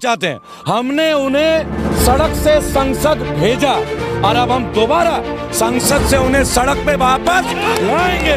चाहते हैं। हमने उन्हें सड़क से संसद भेजा और अब हम दोबारा संसद से उन्हें सड़क पे वापस लाएंगे।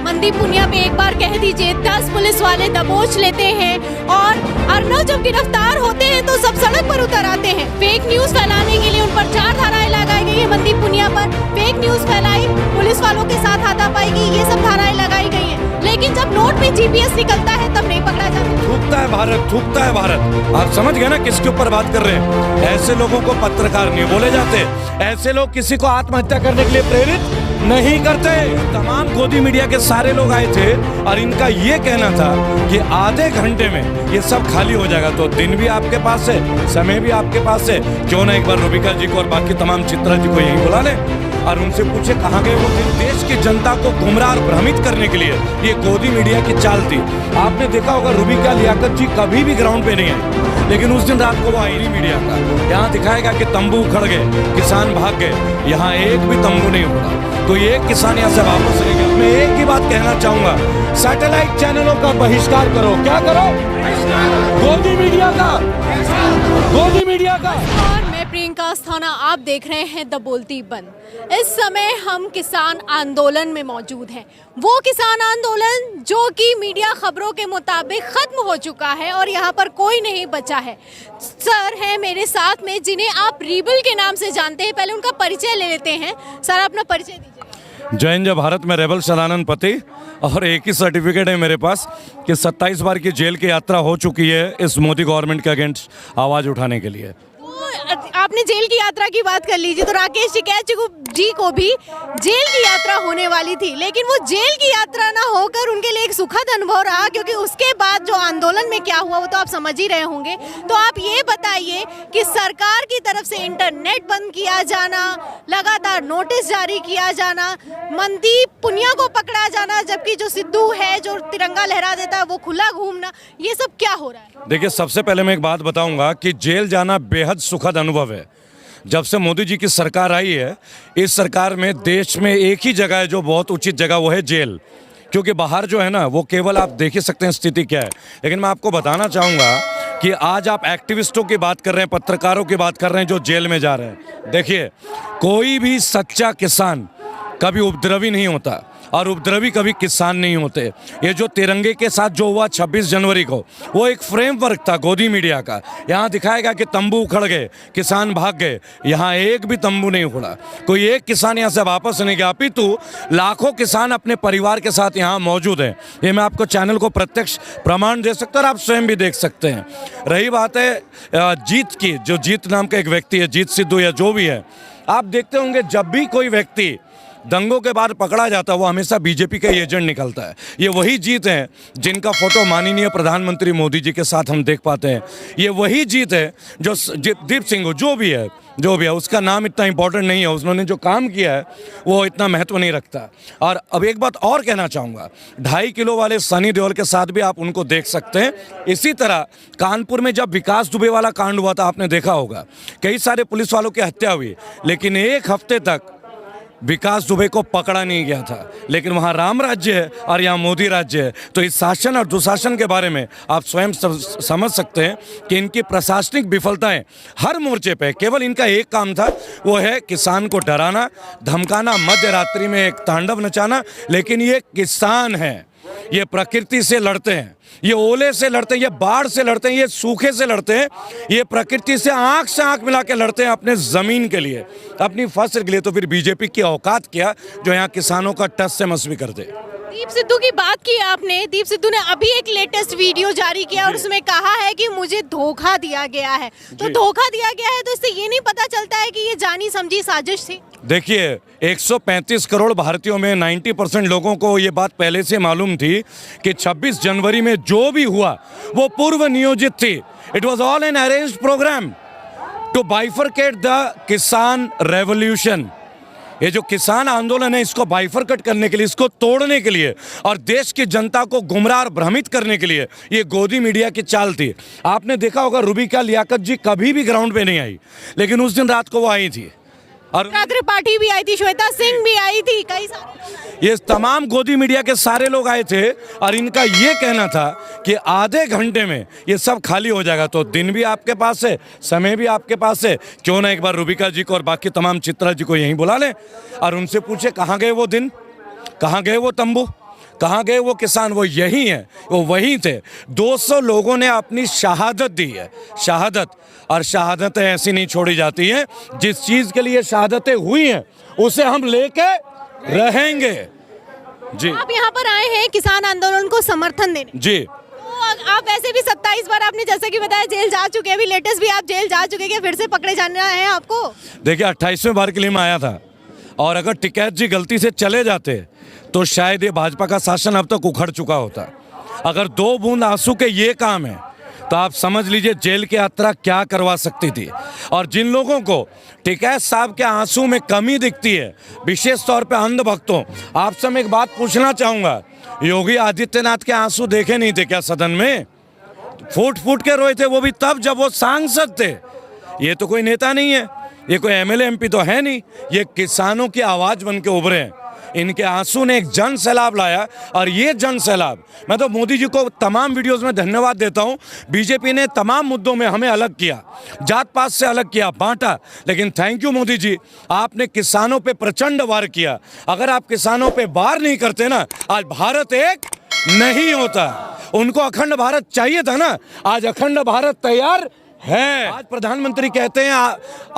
मनदीप पुनिया पे एक बार कह दीजिए, 10 पुलिस वाले दबोच लेते हैं और अर्नव जब गिरफ्तार होते हैं तो सब सड़क पर उतर आते हैं। फेक न्यूज फैलाने के लिए उन पर 4 धाराएं लगाई गई है। मनदीप पुनिया पर फेक न्यूज फैलाई, पुलिस वालों के साथ हाथापाई, ये सब धाराएं लगाई गई है। लेकिन जब नोट में जीपीएस निकलता है तब नहीं पकड़ा जाता। थूकता है भारत, थूकता है भारत। आप समझ गए ना किसके ऊपर बात कर रहे हैं? ऐसे लोगों को पत्रकार नहीं बोले जाते। ऐसे लोग किसी को आत्महत्या करने के लिए प्रेरित नहीं करते। तमाम गोदी मीडिया के सारे लोग आए थे और इनका ये कहना था कि आधे घंटे में ये सब खाली हो जाएगा। तो दिन भी आपके पास है, समय भी आपके पास है, क्यों ना एक बार रूबिका जी को और बाकी तमाम चित्रा जी को यहीं बुला लें और उनसे पूछे कहाँ गए वो दिन। देश की जनता को गुमराह और भ्रमित करने के लिए ये गोदी मीडिया की चाल थी। आपने देखा होगा रूबिका लियाकत जी कभी भी ग्राउंड पे नहीं आई, लेकिन उस दिन रात को वो आई नहीं मीडिया का। यहाँ दिखाएगा कि तंबू उखड़ गए, किसान भाग गए, यहाँ एक भी तंबू नहीं उखड़ा, कोई एक किसान यहाँ से वापस नहीं गया। मैं एक ही बात कहना चाहूंगा, सैटेलाइट चैनलों का बहिष्कार करो। क्या करो? गोदी मीडिया का, गोदी मीडिया का। और मैं प्रियंका अस्थाना, आप देख रहे हैं द बोलती बंद। इस समय हम किसान आंदोलन में मौजूद हैं। वो किसान आंदोलन जो कि मीडिया खबरों के मुताबिक खत्म हो चुका है और यहाँ पर कोई नहीं बचा है। सर हैं मेरे साथ में जिन्हें आप रिबल के नाम से जानते हैं। पहले उनका परिचय ले लेते हैं। सर अपना परिचय दीजिए। जय हिंद जय भारत। मैं रेबल सदानंद पति और एक ही सर्टिफिकेट है मेरे पास कि 27 बार की जेल की यात्रा हो चुकी है इस मोदी गवर्नमेंट के अगेंस्ट आवाज़ उठाने के लिए। आपने जेल की यात्रा की बात कर लीजिए तो राकेश टिकैत जी को भी जेल की यात्रा होने वाली थी, लेकिन वो जेल की यात्रा ना होकर उनके लिए एक सुखद अनुभव रहा, क्योंकि उसके बाद जो आंदोलन में क्या हुआ वो तो आप समझ ही रहे होंगे। तो आप ये बताइए कि सरकार की तरफ से इंटरनेट बंद किया जाना, लगातार नोटिस जारी किया जाना, मनदीप पुनिया को पकड़ा जाना, जबकि जो सिद्धू है जो तिरंगा लहरा देता है वो खुला घूमना, ये सब क्या हो रहा है? देखिए, सबसे पहले मैं एक बात बताऊंगा कि जेल जाना बेहद सुखद अनुभव है। जब से मोदी जी की सरकार आई है, इस सरकार में देश में एक ही जगह है जो बहुत उचित जगह, वो है जेल। क्योंकि बाहर जो है ना वो केवल आप देख ही सकते हैं स्थिति क्या है। लेकिन मैं आपको बताना चाहूँगा कि आज आप एक्टिविस्टों की बात कर रहे हैं, पत्रकारों की बात कर रहे हैं जो जेल में जा रहे हैं। देखिए, कोई भी सच्चा किसान कभी उपद्रवी नहीं होता और उपद्रवी कभी किसान नहीं होते। ये जो तिरंगे के साथ जो हुआ 26 जनवरी को, वो एक फ्रेमवर्क था गोदी मीडिया का। यहाँ दिखाएगा कि तंबू उखड़ गए, किसान भाग गए, यहाँ एक भी तंबू नहीं उखड़ा, कोई एक किसान यहाँ से वापस नहीं गया, अपितु लाखों किसान अपने परिवार के साथ यहाँ मौजूद हैं। ये मैं आपको चैनल को प्रत्यक्ष प्रमाण दे सकता हूँ और आप स्वयं भी देख सकते हैं। रही बात है जीत की, जो जीत नाम का एक व्यक्ति है, जीत सिद्धू या जो भी है, आप देखते होंगे जब भी कोई व्यक्ति दंगों के बाद पकड़ा जाता है वो हमेशा बीजेपी का एजेंट निकलता है। ये वही जीत है जिनका फोटो माननीय प्रधानमंत्री मोदी जी के साथ हम देख पाते हैं। ये वही जीत है जो दीप सिंह जो भी है उसका नाम इतना इंपॉर्टेंट नहीं है, उन्होंने जो काम किया है वो इतना महत्व नहीं रखता। और अब एक बात और कहना चाहूँगा, 2.5 किलो वाले सनी देओल के साथ भी आप उनको देख सकते हैं। इसी तरह कानपुर में जब विकास दुबे वाला कांड हुआ था, आपने देखा होगा कई सारे पुलिस वालों की हत्या हुई, लेकिन एक हफ्ते तक विकास दुबे को पकड़ा नहीं गया था। लेकिन वहाँ राम राज्य है और यहाँ मोदी राज्य है। तो इस शासन और दुशासन के बारे में आप स्वयं समझ सकते हैं कि इनकी प्रशासनिक विफलताएं हर मोर्चे पे, केवल इनका एक काम था, वो है किसान को डराना, धमकाना, मध्य रात्रि में एक तांडव नचाना। लेकिन ये किसान हैं, ये प्रकृति से लड़ते हैं, ये ओले से लड़ते हैं, ये बाढ़ से लड़ते हैं, ये सूखे से लड़ते हैं, ये प्रकृति से आंख मिला के लड़ते हैं अपने ज़मीन के लिए, अपनी फसल के लिए। तो फिर बीजेपी की औकात क्या जो यहाँ किसानों का टस से मस भी कर दे। दीप सिद्धू की बात की आपने। दीप सिद्धू ने अभी एक लेटेस्ट वीडियो जारी किया और उसमें कहा है कि मुझे धोखा दिया गया है। तो धोखा दिया गया है तो इससे ये नहीं पता चलता है कि ये जानी समझी साजिश थी? देखिए, 135 करोड़ भारतीयों में 90% लोगों को ये बात पहले से मालूम थी कि 26 जनवरी में जो भी हुआ वो पूर्व नियोजित थी। It was all an arranged program to bifurcate the kisan revolution. ये जो किसान आंदोलन है इसको बाइफरकट करने के लिए, इसको तोड़ने के लिए और देश की जनता को गुमराह और भ्रमित करने के लिए ये गोदी मीडिया की चाल थी। आपने देखा होगा रूबिका लियाकत जी कभी भी ग्राउंड पे नहीं आई, लेकिन उस दिन रात को वो आई थी। और त्रिपाठी भी आई थी, श्वेता सिंह भी आई थी, कई सारे ये तमाम गोदी मीडिया के सारे लोग आए थे और इनका ये कहना था कि आधे घंटे में ये सब खाली हो जाएगा। तो दिन भी आपके पास है, समय भी आपके पास है, क्यों ना एक बार रूबिका जी को और बाकी तमाम चित्रा जी को यहीं बुला लें और उनसे पूछे कहाँ गए वो दिन, कहाँ गए वो तंबू, कहाँ गए वो किसान। वो यही हैं, वो वहीं थे। 200 लोगों ने अपनी शहादत दी है, शहादत। और शहादतें ऐसी नहीं छोड़ी जाती हैं। जिस चीज़ के लिए शहादतें हुई हैं उसे हम लेके रहेंगे। जी, आप यहाँ पर आए हैं किसान आंदोलन को समर्थन देने। जी, तो आप वैसे भी 27 बार आपने जैसे कि बताया जेल जा चुके हैं, अभी लेटेस्ट भी आप जेल जा चुके हैं, फिर से पकड़े जाना है आपको? देखिए 28वें बार के लिए मैं आया था और अगर टिकैत जी गलती से चले जाते तो शायद ये भाजपा का शासन अब तक उखड़ चुका होता। अगर 2 बूंद आंसू के ये काम है तो आप समझ लीजिए जेल की यात्रा क्या करवा सकती थी। और जिन लोगों को टिकैत साहब के आंसू में कमी दिखती है, विशेष तौर पे अंधभक्तों, आपसे मैं एक बात पूछना चाहूँगा, योगी आदित्यनाथ के आंसू देखे नहीं थे क्या सदन में? फूट फूट के रोए थे, वो भी तब जब वो सांसद थे। ये तो कोई नेता नहीं है, ये कोई एमएलए एमपी तो है नहीं, ये किसानों की आवाज़ बन के उभरे हैं। इनके आंसू ने एक जन सैलाब लाया और ये जन सैलाब, मैं तो मोदी जी को तमाम वीडियोस में धन्यवाद देता हूँ। बीजेपी ने तमाम मुद्दों में हमें अलग किया, जात पात से अलग किया, बांटा, लेकिन थैंक यू मोदी जी, आपने किसानों पे प्रचंड वार किया। अगर आप किसानों पे वार नहीं करते ना, आज भारत एक नहीं होता। उनको अखंड भारत चाहिए था ना, आज अखंड भारत तैयार है। आज प्रधानमंत्री कहते हैं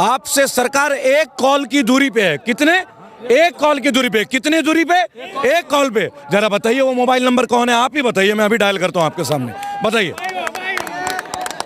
आपसे सरकार एक कॉल की दूरी पे है। कितने? एक कॉल की दूरी पे। कितनी दूरी पे? एक कॉल पे। जरा बताइए वो मोबाइल नंबर कौन है, आप ही बताइए, मैं अभी डायल करता हूं आपके सामने। बताइए,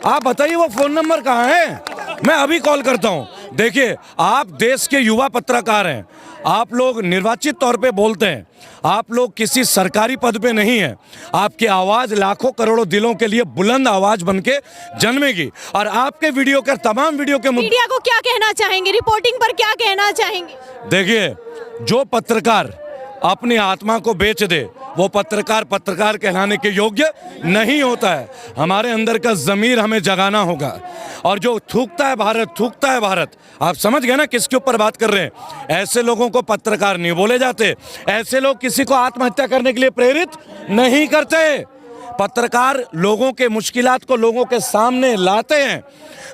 आप बताइए वो फोन नंबर कहाँ है, मैं अभी कॉल करता हूं। देखिए, आप देश के युवा पत्रकार हैं, आप लोग निर्वाचित तौर पे बोलते हैं, आप लोग किसी सरकारी पद पे नहीं हैं। आपकी आवाज़ लाखों करोड़ों दिलों के लिए बुलंद आवाज़ बन के जन्मेगी। और आपके वीडियो के तमाम वीडियो के मीडिया को क्या कहना चाहेंगे, रिपोर्टिंग पर क्या कहना चाहेंगे? देखिए, जो पत्रकार अपनी आत्मा को बेच दे वो पत्रकार पत्रकार कहलाने के योग्य नहीं होता है। हमारे अंदर का ज़मीर हमें जगाना होगा। और जो थूकता है भारत, थूकता है भारत, आप समझ गए ना किसके ऊपर बात कर रहे हैं। ऐसे लोगों को पत्रकार नहीं बोले जाते, ऐसे लोग किसी को आत्महत्या करने के लिए प्रेरित नहीं करते। पत्रकार लोगों के मुश्किलात को लोगों के सामने लाते हैं,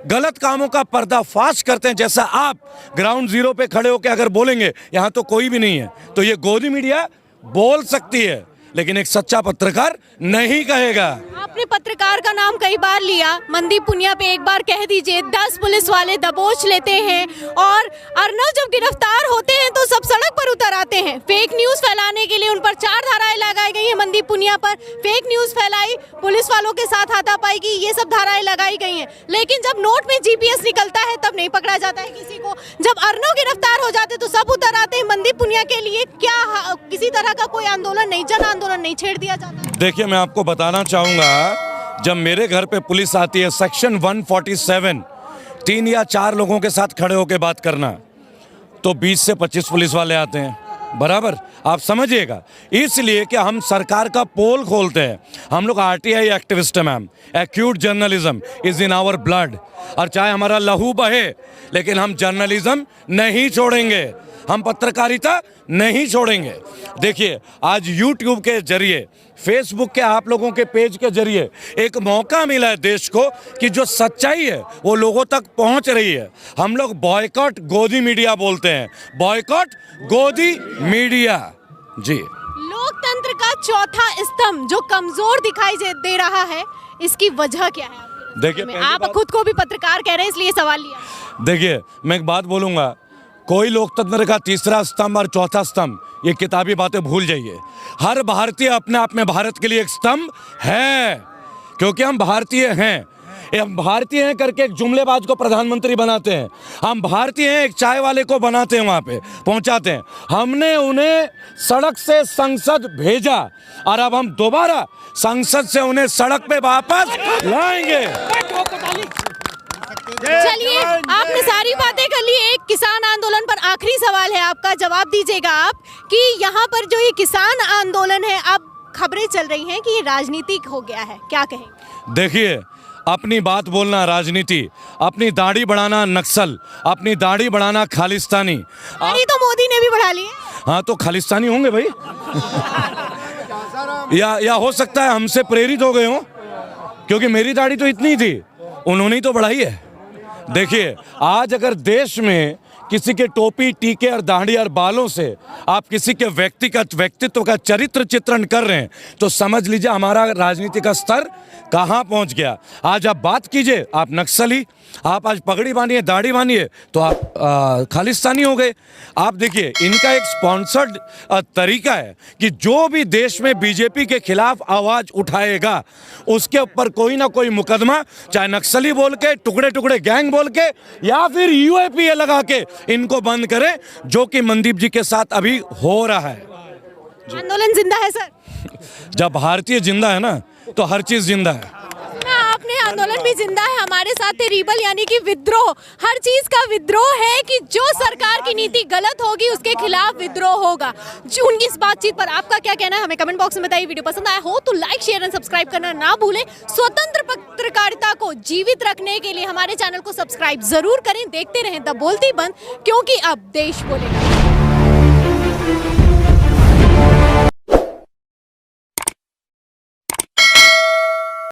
गलत कामों का पर्दाफाश करते हैं। जैसा आप ग्राउंड जीरो पे खड़े होकर अगर बोलेंगे यहाँ तो कोई भी नहीं है, तो ये गोदी मीडिया बोल सकती है, लेकिन एक सच्चा पत्रकार नहीं कहेगा। आपने पत्रकार का नाम कई बार लिया, मनदीप पुनिया पे एक बार कह दीजिए। 10 पुलिस वाले दबोच लेते हैं और अर्नव जब गिरफ्तार होते हैं तो सब सड़क पर उतर आते हैं। फेक न्यूज फैलाने के लिए उन पर 4 धाराएं लगाई गई हैं। मनदीप पुनिया पर फेक न्यूज फैलाई, पुलिस वालों के साथ हाथापाई की, ये सब धाराएं लगाई गई हैं। लेकिन जब नोट में जीपीएस निकलता है तब नहीं पकड़ा जाता है किसी को। जब अर्नव गिरफ्तार हो जाते तो सब उतर आते हैं। मनदीप पुनिया के लिए क्या किसी तरह का कोई आंदोलन नहीं, जन आंदोलन नहीं छेड़ दिया जाता? देखिए, मैं आपको बताना चाहूँगा, जब मेरे घर पे पुलिस आती है, सेक्शन 147, 3 या 4 लोगों के साथ खड़े होकर बात करना, तो 20 से 25 पुलिस वाले आते हैं, बराबर। आप समझिएगा, इसलिए कि हम सरकार का पोल खोलते हैं। हम लोग आरटीआई एक्टिविस्ट हैं ma'am, acute journalism is in our blood. और चाहे हमारा लहू बहे, लेकिन हम जर्नलिज्म नहीं छोड़ेंगे, हम पत्रकारिता नहीं छोड़ेंगे। देखिए, आज YouTube के जरिए, फेसबुक के आप लोगों के पेज के जरिए एक मौका मिला है देश को कि जो सच्चाई है वो लोगों तक पहुंच रही है। हम लोग बॉयकॉट गोदी मीडिया बोलते हैं, बॉयकॉट गोदी मीडिया। जी, लोकतंत्र का चौथा स्तंभ जो कमजोर दिखाई दे रहा है, इसकी वजह क्या है? देखिए, आप खुद को भी पत्रकार कह रहे हैं, इसलिए सवाल लिया। देखिए, मैं एक बात बोलूँगा, कोई लोकतंत्र का तीसरा स्तंभ और चौथा स्तंभ, ये किताबी बातें भूल जाइए। हर भारतीय अपने आप में भारत के लिए एक स्तंभ है, क्योंकि हम भारतीय हैं। हम भारतीय हैं करके एक जुमलेबाज को प्रधानमंत्री बनाते हैं, हम भारतीय हैं एक चाय वाले को बनाते हैं, वहाँ पे पहुँचाते हैं। हमने उन्हें सड़क से संसद भेजा और अब हम दोबारा संसद से उन्हें सड़क पे वापस लाएंगे। चलिए, आपने सारी बातें कर ली। एक किसान आंदोलन पर आखिरी सवाल है आपका, जवाब दीजिएगा आप कि यहाँ पर जो ये किसान आंदोलन है, अब खबरें चल रही हैं कि ये राजनीतिक हो गया है, क्या कहेंगे? देखिए, अपनी बात बोलना राजनीति, अपनी दाढ़ी बढ़ाना नक्सल, अपनी दाढ़ी बढ़ाना खालिस्तानी। दाढ़ी तो मोदी ने भी बढ़ा ली है। हाँ तो खालिस्तानी होंगे भाई। या हो सकता है हमसे प्रेरित हो गए हो, क्योंकि मेरी दाढ़ी तो इतनी थी, उन्होंने ही तो बढ़ाई है। देखिए आज अगर देश में किसी के टोपी टीके और दाढ़ी और बालों से आप किसी के व्यक्तित्व का चरित्र चित्रण कर रहे हैं तो समझ लीजिए हमारा राजनीति का स्तर कहां पहुंच गया। आज आप बात कीजिए, आप नक्सली, आप आज पगड़ी बांधिए, दाढ़ी बांधिए तो आप खालिस्तानी हो गए। आप देखिए इनका एक स्पॉन्सर्ड तरीका है कि जो भी देश में बीजेपी के खिलाफ आवाज उठाएगा उसके ऊपर कोई ना कोई मुकदमा, चाहे नक्सली बोल के, टुकड़े टुकड़े गैंग बोल के, या फिर यूएपीए लगा के इनको बंद करें, जो कि मनदीप जी के साथ अभी हो रहा है। आंदोलन जिंदा है सर। जब भारतीय जिंदा है ना तो हर चीज जिंदा है। आपने आंदोलन भी जिंदा है, हमारे साथ थे रिबल यानी कि विद्रोह। हर चीज का विद्रोह है कि जो सरकार की नीति गलत होगी उसके खिलाफ विद्रोह होगा। उनकी इस बातचीत पर आपका क्या कहना है हमें कमेंट बॉक्स में बताइए। वीडियो पसंद आया हो तो लाइक शेयर एंड सब्सक्राइब करना ना भूलें। स्वतंत्र पत्रकारिता को जीवित रखने के लिए हमारे चैनल को सब्सक्राइब जरूर करें। देखते रहें द बोलती बंद, क्योंकि अब देश बोलेगा।